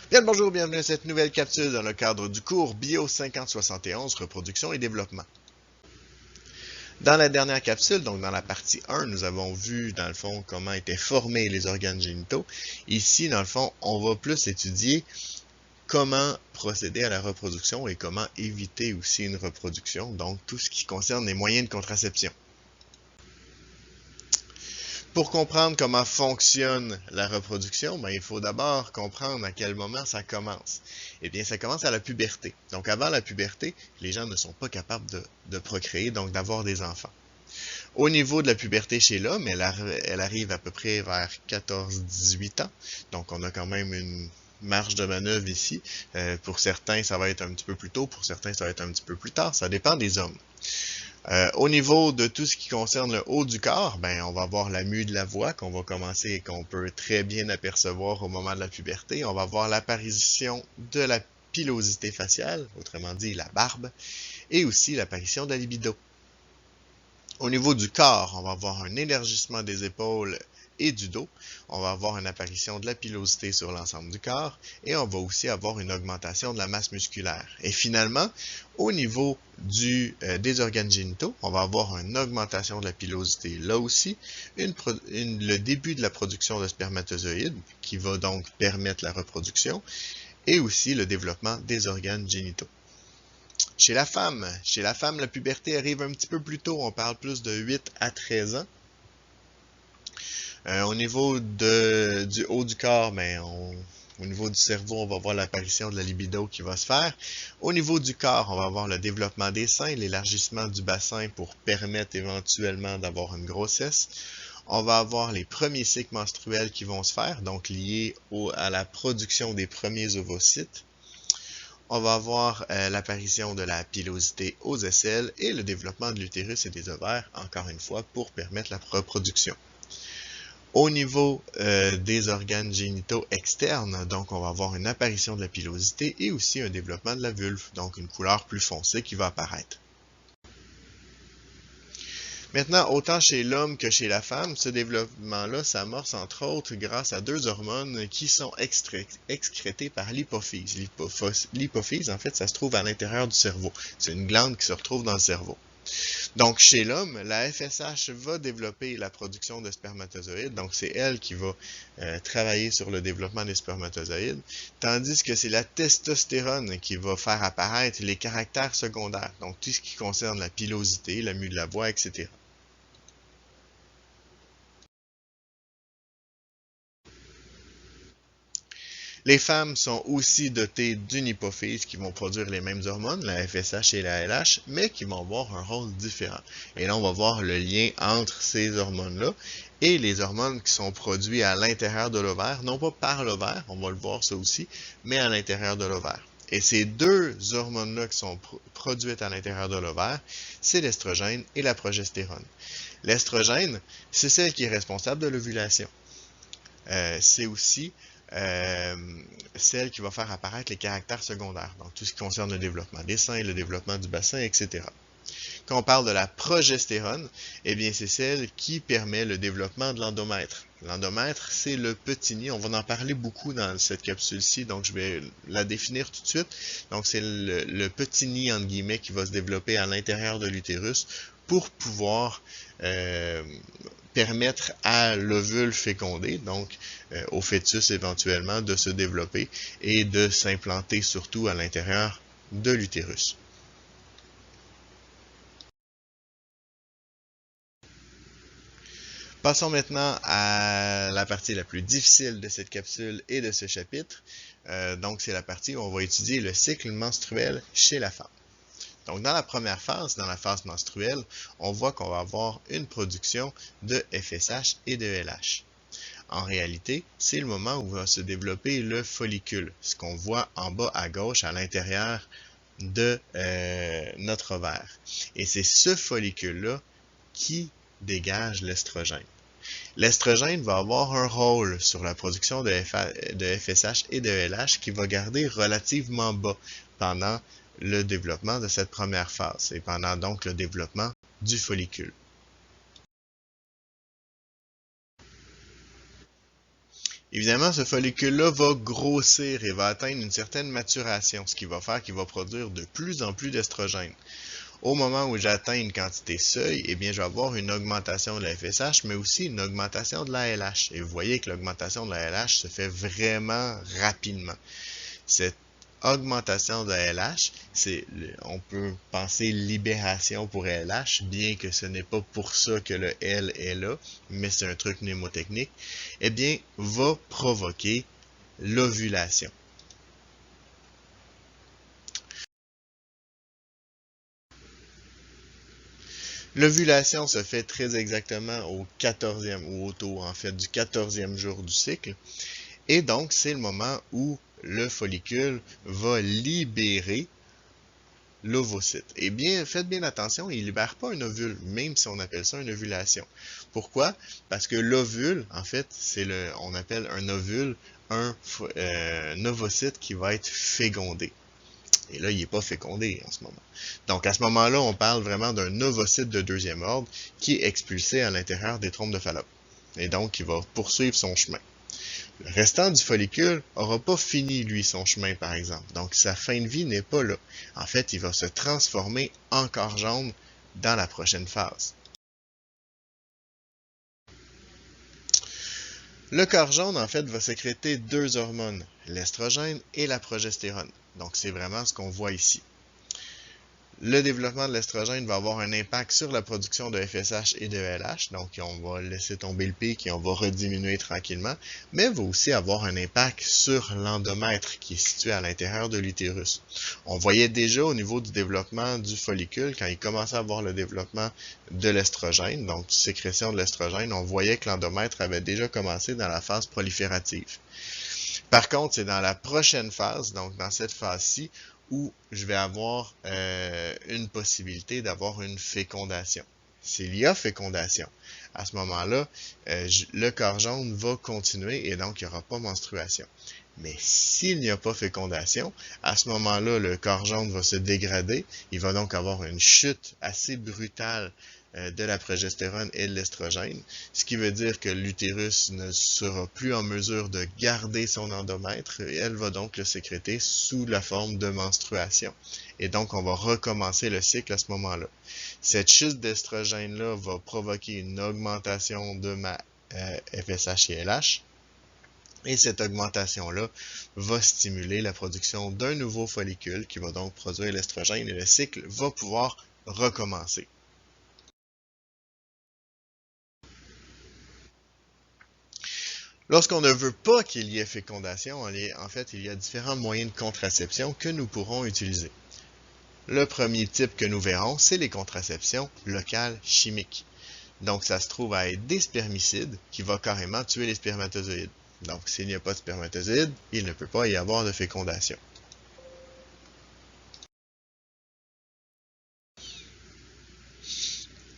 Bien le bonjour, bienvenue à cette nouvelle capsule dans le cadre du cours Bio 5071, Reproduction et Développement. Dans la dernière capsule, donc dans la partie 1, nous avons vu dans le fond comment étaient formés les organes génitaux. Ici, dans le fond, on va plus étudier comment procéder à la reproduction et comment éviter aussi une reproduction, donc tout ce qui concerne les moyens de contraception. Pour comprendre comment fonctionne la reproduction, il faut d'abord comprendre à quel moment ça commence. Eh bien, ça commence à la puberté. Donc, avant la puberté, les gens ne sont pas capables de procréer, donc d'avoir des enfants. Au niveau de la puberté chez l'homme, elle arrive à peu près vers 14-18 ans. Donc, on a quand même une marge de manœuvre ici. Pour certains, ça va être un petit peu plus tôt. Pour certains, ça va être un petit peu plus tard. Ça dépend des hommes. Au niveau de tout ce qui concerne le haut du corps, on va avoir la mue de la voix qu'on va commencer et qu'on peut très bien apercevoir au moment de la puberté. On va avoir l'apparition de la pilosité faciale, autrement dit la barbe, et aussi l'apparition de la libido. Au niveau du corps, on va avoir un élargissement des épaules et du dos. On va avoir une apparition de la pilosité sur l'ensemble du corps et on va aussi avoir une augmentation de la masse musculaire. Et finalement, au niveau des organes génitaux, on va avoir une augmentation de la pilosité là aussi, le début de la production de spermatozoïdes qui va donc permettre la reproduction et aussi le développement des organes génitaux. Chez la femme, la puberté arrive un petit peu plus tôt, on parle plus de 8 à 13 ans. Au niveau du haut du corps, au niveau du cerveau, on va voir l'apparition de la libido qui va se faire. Au niveau du corps, on va avoir le développement des seins, l'élargissement du bassin pour permettre éventuellement d'avoir une grossesse. On va avoir les premiers cycles menstruels qui vont se faire, donc liés à la production des premiers ovocytes. On va avoir l'apparition de la pilosité aux aisselles et le développement de l'utérus et des ovaires, encore une fois, pour permettre la reproduction. Au niveau des organes génitaux externes, donc on va avoir une apparition de la pilosité et aussi un développement de la vulve, donc une couleur plus foncée qui va apparaître. Maintenant, autant chez l'homme que chez la femme, ce développement-là s'amorce entre autres grâce à deux hormones qui sont excrétées par l'hypophyse. L'hypophyse, en fait, ça se trouve à l'intérieur du cerveau. C'est une glande qui se retrouve dans le cerveau. Donc, chez l'homme, la FSH va développer la production de spermatozoïdes. Donc, c'est elle qui va travailler sur le développement des spermatozoïdes. Tandis que c'est la testostérone qui va faire apparaître les caractères secondaires. Donc, tout ce qui concerne la pilosité, la mue de la voix, etc. Les femmes sont aussi dotées d'une hypophyse qui vont produire les mêmes hormones, la FSH et la LH, mais qui vont avoir un rôle différent. Et là, on va voir le lien entre ces hormones-là et les hormones qui sont produites à l'intérieur de l'ovaire, non pas par l'ovaire, on va le voir ça aussi, mais à l'intérieur de l'ovaire. Et ces deux hormones-là qui sont produites à l'intérieur de l'ovaire, c'est l'estrogène et la progestérone. L'estrogène, c'est celle qui est responsable de l'ovulation. C'est aussi celle qui va faire apparaître les caractères secondaires, donc tout ce qui concerne le développement des seins, le développement du bassin, etc. Quand on parle de la progestérone, eh bien c'est celle qui permet le développement de l'endomètre. L'endomètre, c'est le petit nid. On va en parler beaucoup dans cette capsule-ci, donc je vais la définir tout de suite. Donc c'est le petit nid, entre guillemets, qui va se développer à l'intérieur de l'utérus pour pouvoir permettre à l'ovule fécondé, donc au fœtus éventuellement, de se développer et de s'implanter surtout à l'intérieur de l'utérus. Passons maintenant à la partie la plus difficile de cette capsule et de ce chapitre. Donc, c'est la partie où on va étudier le cycle menstruel chez la femme. Donc, dans la première phase, dans la phase menstruelle, on voit qu'on va avoir une production de FSH et de LH. En réalité, c'est le moment où va se développer le follicule, ce qu'on voit en bas à gauche à l'intérieur de notre ovaire. Et c'est ce follicule-là qui dégage l'estrogène. L'estrogène va avoir un rôle sur la production de FSH et de LH qui va garder relativement bas pendant le développement de cette première phase et pendant donc le développement du follicule. Évidemment, ce follicule-là va grossir et va atteindre une certaine maturation, ce qui va faire qu'il va produire de plus en plus d'estrogène. Au moment où j'atteins une quantité seuil, eh bien, je vais avoir une augmentation de la FSH, mais aussi une augmentation de la LH. Et vous voyez que l'augmentation de la LH se fait vraiment rapidement. Cette augmentation de LH, on peut penser libération pour LH, bien que ce n'est pas pour ça que le L est là, mais c'est un truc mnémotechnique, eh bien, va provoquer l'ovulation. L'ovulation se fait très exactement au 14e, ou autour en fait du 14e jour du cycle, et donc c'est le moment où le follicule va libérer l'ovocyte. Et bien, faites bien attention, il ne libère pas un ovule, même si on appelle ça une ovulation. Pourquoi? Parce que l'ovule, en fait, on appelle un ovule un ovocyte qui va être fécondé. Et là, il n'est pas fécondé en ce moment. Donc, à ce moment-là, on parle vraiment d'un ovocyte de deuxième ordre qui est expulsé à l'intérieur des trompes de Fallope. Et donc, il va poursuivre son chemin. Le restant du follicule n'aura pas fini, lui, son chemin, par exemple. Donc, sa fin de vie n'est pas là. En fait, il va se transformer en corps jaune dans la prochaine phase. Le corps jaune, en fait, va sécréter deux hormones, l'estrogène et la progestérone. Donc, c'est vraiment ce qu'on voit ici. Le développement de l'estrogène va avoir un impact sur la production de FSH et de LH, donc on va laisser tomber le pic et on va rediminuer tranquillement, mais va aussi avoir un impact sur l'endomètre qui est situé à l'intérieur de l'utérus. On voyait déjà au niveau du développement du follicule, quand il commençait à avoir le développement de l'estrogène, donc sécrétion de l'estrogène, on voyait que l'endomètre avait déjà commencé dans la phase proliférative. Par contre, c'est dans la prochaine phase, donc dans cette phase-ci, où je vais avoir une possibilité d'avoir une fécondation. S'il y a fécondation, à ce moment-là, le corps jaune va continuer et donc il n'y aura pas menstruation. Mais s'il n'y a pas fécondation, à ce moment-là, le corps jaune va se dégrader. Il va donc avoir une chute assez brutale de la progestérone et de l'estrogène, ce qui veut dire que l'utérus ne sera plus en mesure de garder son endomètre et elle va donc le sécréter sous la forme de menstruation. Et donc, on va recommencer le cycle à ce moment-là. Cette chute d'estrogène-là va provoquer une augmentation de ma FSH et LH. Et cette augmentation-là va stimuler la production d'un nouveau follicule qui va donc produire l'estrogène et le cycle va pouvoir recommencer. Lorsqu'on ne veut pas qu'il y ait fécondation, en fait, il y a différents moyens de contraception que nous pourrons utiliser. Le premier type que nous verrons, c'est les contraceptions locales chimiques. Donc, ça se trouve à être des spermicides qui vont carrément tuer les spermatozoïdes. Donc, s'il n'y a pas de spermatozoïdes, il ne peut pas y avoir de fécondation.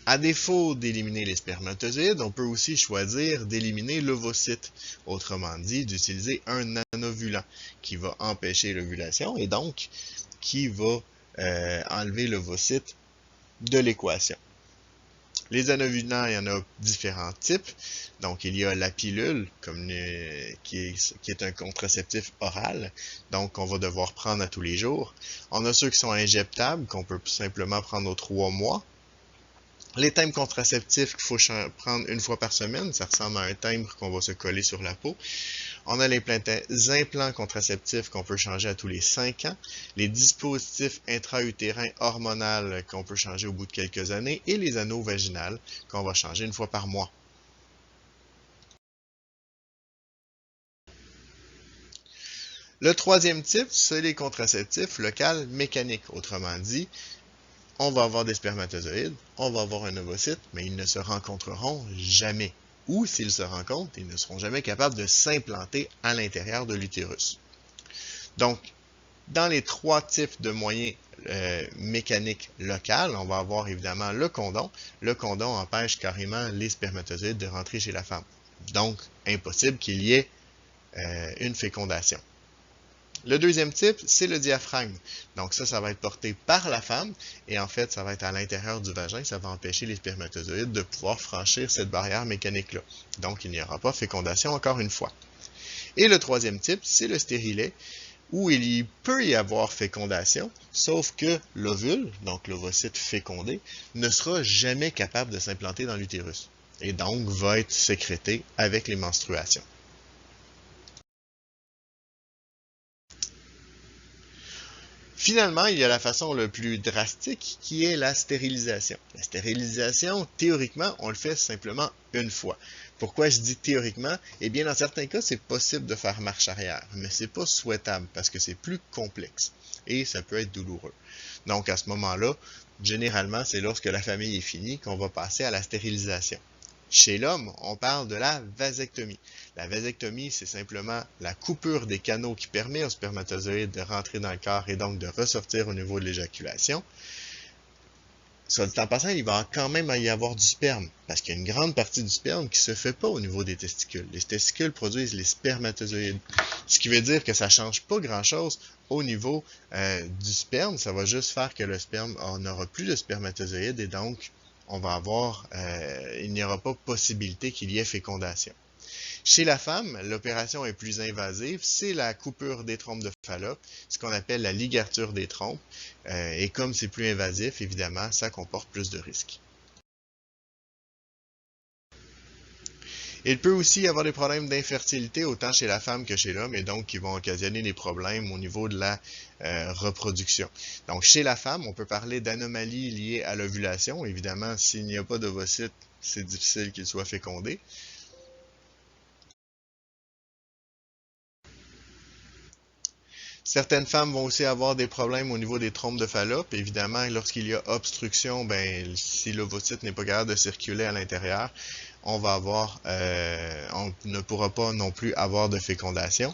À défaut d'éliminer les spermatozoïdes, on peut aussi choisir d'éliminer l'ovocyte, autrement dit d'utiliser un anovulant qui va empêcher l'ovulation et donc qui va enlever l'ovocyte de l'équation. Les anovulants, il y en a différents types. Donc, il y a la pilule, qui est un contraceptif oral, donc qu'on va devoir prendre à tous les jours. On a ceux qui sont injectables, qu'on peut simplement prendre aux 3 mois. Les timbres contraceptifs qu'il faut prendre une fois par semaine, ça ressemble à un timbre qu'on va se coller sur la peau. On a les implants contraceptifs qu'on peut changer à tous les 5 ans, les dispositifs intra-utérins hormonaux qu'on peut changer au bout de quelques années, et les anneaux vaginales qu'on va changer une fois par mois. Le troisième type, c'est les contraceptifs locaux mécaniques, autrement dit, on va avoir des spermatozoïdes, on va avoir un ovocyte, mais ils ne se rencontreront jamais. Ou s'ils se rencontrent, ils ne seront jamais capables de s'implanter à l'intérieur de l'utérus. Donc, dans les trois types de moyens mécaniques locaux, on va avoir évidemment le condom. Le condom empêche carrément les spermatozoïdes de rentrer chez la femme. Donc, impossible qu'il y ait une fécondation. Le deuxième type, c'est le diaphragme. Donc ça va être porté par la femme et en fait, ça va être à l'intérieur du vagin. Ça va empêcher les spermatozoïdes de pouvoir franchir cette barrière mécanique-là. Donc, il n'y aura pas fécondation encore une fois. Et le troisième type, c'est le stérilet, où il peut y avoir fécondation, sauf que l'ovule, donc l'ovocyte fécondé, ne sera jamais capable de s'implanter dans l'utérus, et donc va être sécrété avec les menstruations. Finalement, il y a la façon la plus drastique qui est la stérilisation. La stérilisation, théoriquement, on le fait simplement une fois. Pourquoi je dis théoriquement? Eh bien, dans certains cas, c'est possible de faire marche arrière, mais c'est pas souhaitable parce que c'est plus complexe et ça peut être douloureux. Donc, à ce moment-là, généralement, c'est lorsque la famille est finie qu'on va passer à la stérilisation. Chez l'homme, on parle de la vasectomie. La vasectomie, c'est simplement la coupure des canaux qui permet aux spermatozoïdes de rentrer dans le corps et donc de ressortir au niveau de l'éjaculation. Soit dit en passant, il va quand même y avoir du sperme, parce qu'il y a une grande partie du sperme qui ne se fait pas au niveau des testicules. Les testicules produisent les spermatozoïdes, ce qui veut dire que ça ne change pas grand-chose au niveau du sperme. Ça va juste faire que le sperme n'aura plus de spermatozoïdes et donc il n'y aura pas possibilité qu'il y ait fécondation. Chez la femme, l'opération est plus invasive, c'est la coupure des trompes de Fallope, ce qu'on appelle la ligature des trompes, et comme c'est plus invasif, évidemment, ça comporte plus de risques. Il peut aussi y avoir des problèmes d'infertilité autant chez la femme que chez l'homme et donc qui vont occasionner des problèmes au niveau de la reproduction. Donc chez la femme, on peut parler d'anomalies liées à l'ovulation. Évidemment, s'il n'y a pas d'ovocyte, c'est difficile qu'il soit fécondé. Certaines femmes vont aussi avoir des problèmes au niveau des trompes de Fallope. Évidemment, lorsqu'il y a obstruction, si l'ovocyte n'est pas capable de circuler à l'intérieur, on ne pourra pas non plus avoir de fécondation.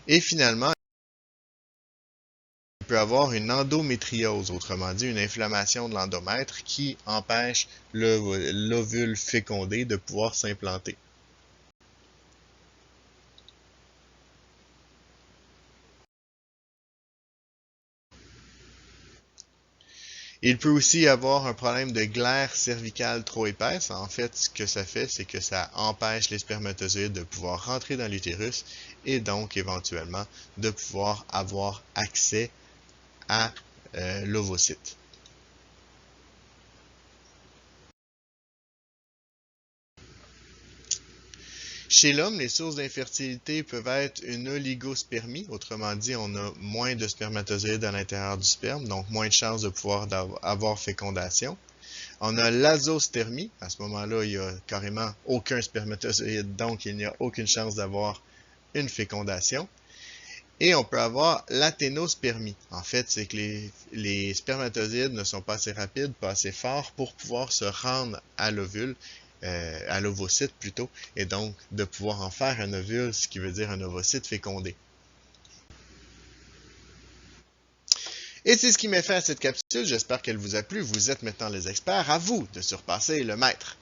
Et finalement, il peut avoir une endométriose, autrement dit une inflammation de l'endomètre qui empêche l'ovule fécondé de pouvoir s'implanter. Il peut aussi y avoir un problème de glaire cervicale trop épaisse. En fait, ce que ça fait, c'est que ça empêche les spermatozoïdes de pouvoir rentrer dans l'utérus et donc éventuellement de pouvoir avoir accès à l'ovocyte. Chez l'homme, les sources d'infertilité peuvent être une oligospermie, autrement dit, on a moins de spermatozoïdes à l'intérieur du sperme, donc moins de chances de pouvoir avoir fécondation. On a l'azospermie, à ce moment-là, il n'y a carrément aucun spermatozoïde, donc il n'y a aucune chance d'avoir une fécondation. Et on peut avoir l'athénospermie. En fait, c'est que les spermatozoïdes ne sont pas assez rapides, pas assez forts pour pouvoir se rendre à l'ovule, à l'ovocyte plutôt, et donc de pouvoir en faire un ovule, ce qui veut dire un ovocyte fécondé. Et c'est ce qui met fin à cette capsule. J'espère qu'elle vous a plu. Vous êtes maintenant les experts. À vous de surpasser le maître.